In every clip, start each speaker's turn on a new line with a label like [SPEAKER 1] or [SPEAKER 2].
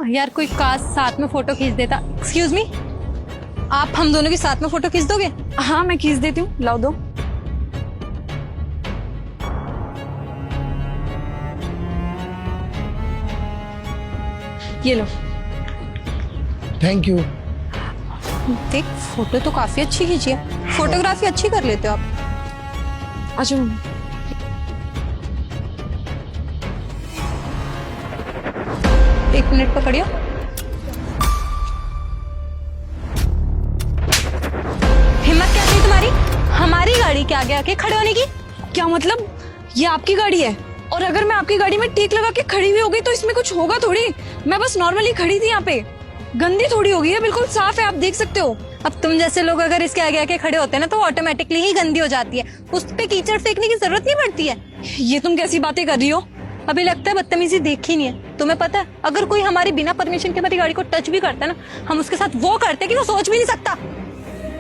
[SPEAKER 1] यार कोई काश साथ में फोटो खींच देता। एक्सक्यूज मी, आप हम दोनों की साथ में फोटो खींच दोगे?
[SPEAKER 2] हाँ मैं खींच देती हूँ, लाओ दो। ये लो।
[SPEAKER 3] Thank you.
[SPEAKER 1] देख फोटो तो काफी अच्छी खींची है, फोटोग्राफी अच्छी कर लेते हो आप।
[SPEAKER 2] अच्छा मम्मी।
[SPEAKER 1] एक मिनट पकड़ियो। हिम्मत क्या थी तुम्हारी हमारी गाड़ी के आगे आके खड़े होने की?
[SPEAKER 2] क्या मतलब? ये आपकी गाड़ी है और अगर मैं आपकी गाड़ी में टीक लगा के खड़ी हुई हो गई तो इसमें कुछ होगा थोड़ी। मैं बस नॉर्मली खड़ी थी यहाँ पे, गंदी थोड़ी हो गई है, बिल्कुल साफ है, आप देख सकते हो।
[SPEAKER 1] अब तुम जैसे लोग अगर इसके आगे आके खड़े होते हैं ना तो ऑटोमेटिकली ही गंदी हो जाती है, उस पे कीचड़ फेंकने की जरूरत नहीं पड़ती है।
[SPEAKER 2] ये तुम कैसी बातें कर रही हो?
[SPEAKER 1] अभी लगता है बदतमीजी देखी नहीं है। तुम्हें पता है अगर कोई हमारी बिना परमिशन के हमारी गाड़ी को टच भी करता है ना, हम उसके साथ वो करते कि वो सोच भी नहीं सकता।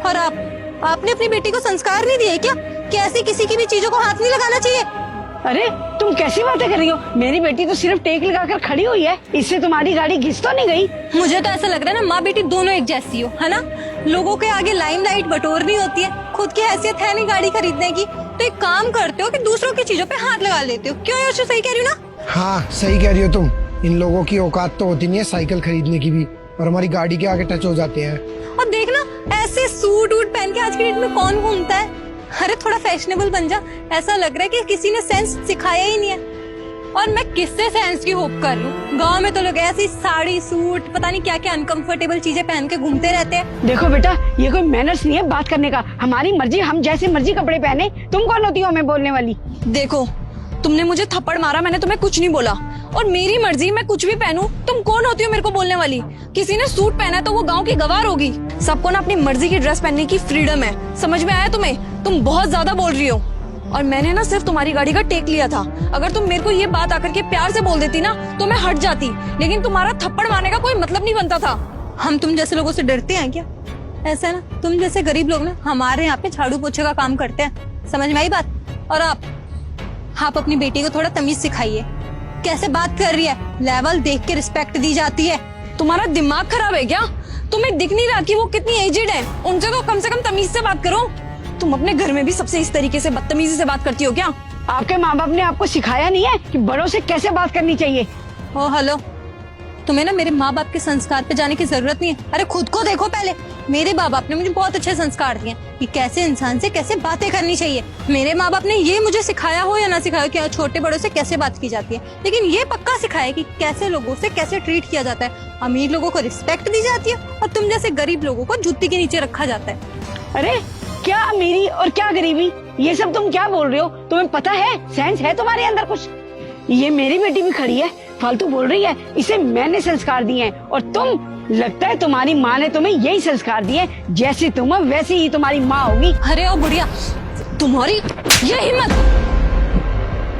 [SPEAKER 1] और आपने अपनी बेटी को संस्कार नहीं दिए क्या कि ऐसी किसी की भी चीजों को हाथ नहीं लगाना चाहिए?
[SPEAKER 4] अरे तुम कैसी बातें कर रही हो? मेरी बेटी तो सिर्फ टेक लगाकर खड़ी हुई है, इससे तुम्हारी गाड़ी घिस तो नहीं गई?
[SPEAKER 1] मुझे तो ऐसा लग रहा है ना माँ बेटी दोनों एक जैसी हो, है ना? लोगों के आगे लाइमलाइट बटोरनी होती है, खुद की हैसियत है नहीं गाड़ी खरीदने की, तो एक काम करते हो कि दूसरों की चीजों पे हाथ लगा लेते हो। क्यों यश, सही कह रही हो ना?
[SPEAKER 3] हाँ सही कह रही हो तुम। इन लोगों की औकात तो होती नहीं है साइकिल खरीदने की भी, और हमारी गाड़ी के आगे टच हो जाते हैं।
[SPEAKER 1] और देखना ऐसे सूट वूट पहन के आज के डेट में कौन घूमता है? अरे थोड़ा फैशनेबल बन जा। ऐसा लग रहा है कि किसी ने सेंस सिखाया ही नहीं है। और मैं किससे सेंस की होप कर लूं? गांव में तो लोग ऐसी साड़ी सूट पता नहीं क्या क्या अनकंफर्टेबल चीजें पहन के घूमते रहते हैं।
[SPEAKER 4] देखो बेटा, ये कोई मैनर्स नहीं है बात करने का। हमारी मर्जी, हम जैसे मर्जी कपड़े पहने। तुम कौन होती हो हमें बोलने वाली?
[SPEAKER 2] देखो, तुमने मुझे थप्पड़ मारा, मैंने तुम्हें कुछ नहीं बोला, और मेरी मर्जी, मैं कुछ भी पहनूं। तुम कौन होती हो मेरे को बोलने वाली? किसी ने सूट पहना है तो वो गांव की गवार होगी। सबको ना अपनी मर्जी की ड्रेस पहनने की फ्रीडम है, समझ में आया तुम्हें? तुम बहुत ज्यादा बोल रही हो। और मैंने ना सिर्फ तुम्हारी गाड़ी का टेक लिया था। अगर तुम मेरे को ये बात आकर के प्यार से बोल देती ना तो मैं हट जाती, लेकिन तुम्हारा थप्पड़ मारने का कोई मतलब नहीं बनता था।
[SPEAKER 1] हम तुम जैसे लोगों से डरते हैं क्या? ऐसा है ना, तुम जैसे गरीब लोग ना हमारे यहाँ पे झाड़ू पोछे का काम करते हैं, समझ में आई बात? और आप अपनी बेटी को थोड़ा तमीज सिखाइए। कैसे बात कर रही है, लेवल देख के रिस्पेक्ट दी जाती है।
[SPEAKER 2] तुम्हारा दिमाग खराब है क्या? तुम्हें दिख नहीं रहा कि वो कितनी एजेड है? उनसे तो कम से कम तमीज से बात करो। तुम अपने घर में भी सबसे इस तरीके से बदतमीजी से बात करती हो क्या?
[SPEAKER 4] आपके माँ बाप ने आपको सिखाया नहीं है कि बड़ों से कैसे बात करनी चाहिए?
[SPEAKER 1] ओ हेलो, तुम्हें ना मेरे माँ बाप के संस्कार पे जाने की जरूरत नहीं है। अरे खुद को देखो पहले। मेरे माँ बाप ने मुझे बहुत अच्छे संस्कार दिए कि कैसे इंसान से कैसे बातें करनी चाहिए। मेरे माँ बाप ने ये मुझे सिखाया हो या ना सिखाया हो कि छोटे बड़ों से कैसे बात की जाती है, लेकिन ये पक्का सिखाया कि कैसे लोगों से कैसे ट्रीट किया जाता है। अमीर लोगों को रिस्पेक्ट दी जाती है और तुम जैसे गरीब लोगों को जूती के नीचे रखा जाता है।
[SPEAKER 4] अरे क्या अमीरी और क्या गरीबी, ये सब तुम क्या बोल रहे हो? तुम्हें पता है, सेंस है तुम्हारे अंदर कुछ? ये मेरी बेटी भी खड़ी है, फालतू बोल रही है। इसे मैंने संस्कार दिए हैं और तुम, लगता है तुम्हारी माँ ने तुम्हें यही संस्कार दिए। जैसी तुम हो वैसी ही तुम्हारी माँ होगी।
[SPEAKER 1] अरे ओ बुढ़िया,
[SPEAKER 2] तुम्हारी ये हिम्मत!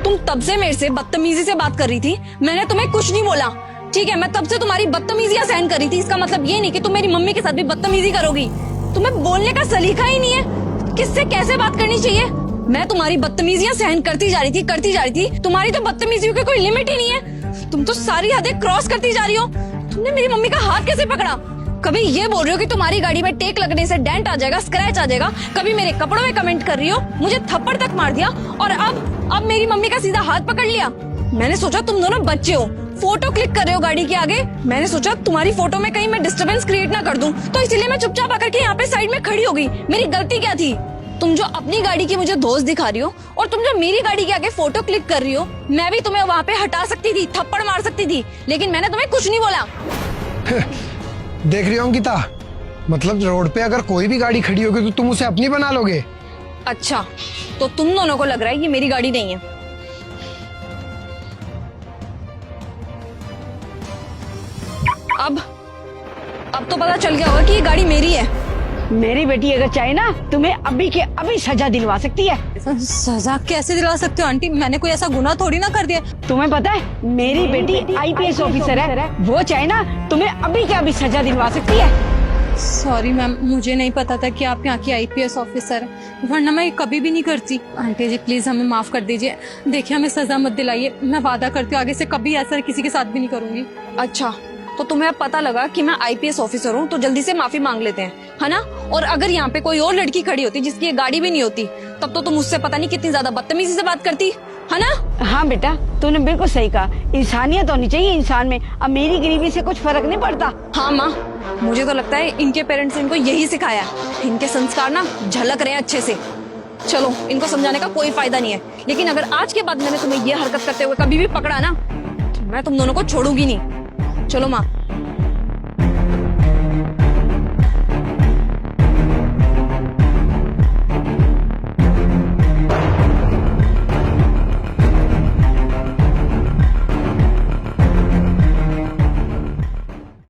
[SPEAKER 2] तुम तब से मेरे से बदतमीजी से बात कर रही थी, मैंने तुम्हें कुछ नहीं बोला, ठीक है? मैं तब से तुम्हारी बदतमीजियां सहन कर रही थी, इसका मतलब ये नहीं कि तुम मेरी मम्मी के साथ भी बदतमीजी करोगी। तुम्हें बोलने का सलीका ही नहीं है, किससे कैसे बात करनी चाहिए। मैं तुम्हारी बदतमीजियां सहन करती जा रही थी। तुम्हारी तो बदतमीजियों की कोई लिमिट ही नहीं है। तुम तो सारी हदें क्रॉस करती जा रही हो। तुमने मेरी मम्मी का हाथ कैसे पकड़ा? कभी ये बोल रही हो कि तुम्हारी गाड़ी में टेक लगने से डेंट आ जाएगा, स्क्रैच आ जाएगा, कभी मेरे कपड़ों में कमेंट कर रही हो, मुझे थप्पड़ तक मार दिया, और अब मेरी मम्मी का सीधा हाथ पकड़ लिया। मैंने सोचा तुम दोनों बच्चे हो, फोटो क्लिक कर रहे हो गाड़ी के आगे, मैंने सोचा तुम्हारी फोटो में कहीं मैं डिस्टर्बेंस क्रिएट ना कर दूं, तो इसलिए मैं चुपचाप आकर के यहाँ पे साइड में खड़ी हो गई। मेरी गलती क्या थी? तुम जो अपनी गाड़ी की मुझे दोस्त दिखा रही हो और तुम जो मेरी गाड़ी के आगे फोटो क्लिक कर रही हो, मैं भी तुम्हें वहाँ पे हटा सकती थी, थप्पड़ मार सकती थी, लेकिन मैंने तुम्हें कुछ नहीं बोला।
[SPEAKER 3] देख रही हो अंकिता, मतलब रोड पे अगर कोई भी गाड़ी खड़ी होगी तो तुम उसे अपनी बना लोगे?
[SPEAKER 2] अच्छा, तो तुम दोनों को लग रहा है ये मेरी गाड़ी नहीं है। अब तो पता चल गया होगा कि ये गाड़ी मेरी है।
[SPEAKER 4] मेरी बेटी अगर चाहे ना तुम्हें अभी के अभी सजा दिलवा सकती है।
[SPEAKER 1] सजा कैसे दिलवा सकते हो आंटी? मैंने कोई ऐसा गुनाह थोड़ी ना कर दिया।
[SPEAKER 4] तुम्हें पता है मेरी बेटी IPS ऑफिसर है, वो चाहे ना तुम्हें अभी के अभी सजा दिलवा सकती है।
[SPEAKER 1] सॉरी मैम, मुझे नहीं पता था कि आप यहाँ की IPS ऑफिसर है, वरना मैं कभी भी नहीं करती। आंटी जी प्लीज हमें माफ कर दीजिए, देखिए हमें सजा मत दिलाइए। मैं वादा करती हूँ आगे से कभी ऐसा किसी के साथ भी नहीं करूंगी।
[SPEAKER 2] अच्छा, तो तुम्हें अब पता लगा कि मैं आईपीएस ऑफिसर हूँ, तो जल्दी से माफी मांग लेते हैं, है ना? और अगर यहाँ पे कोई और लड़की खड़ी होती जिसकी ये गाड़ी भी नहीं होती, तब तो तुम मुझसे पता नहीं कितनी ज्यादा बदतमीजी से बात करती, है ना?
[SPEAKER 4] हाँ बेटा, तूने बिल्कुल सही कहा। इंसानियत होनी चाहिए इंसान में। अब मेरी गरीबी से कुछ फर्क नहीं पड़ता।
[SPEAKER 2] हाँ माँ, मुझे तो लगता है इनके पेरेंट्स ने इनको यही सिखाया है। इनके संस्कार ना झलक रहे हैं अच्छे से। चलो, इनको समझाने का कोई फायदा नहीं है, लेकिन अगर आज के बाद मैंने तुम्हें ये हरकत करते हुए कभी भी पकड़ा ना, तो मैं तुम दोनों को छोड़ूंगी नहीं। चलो माँ,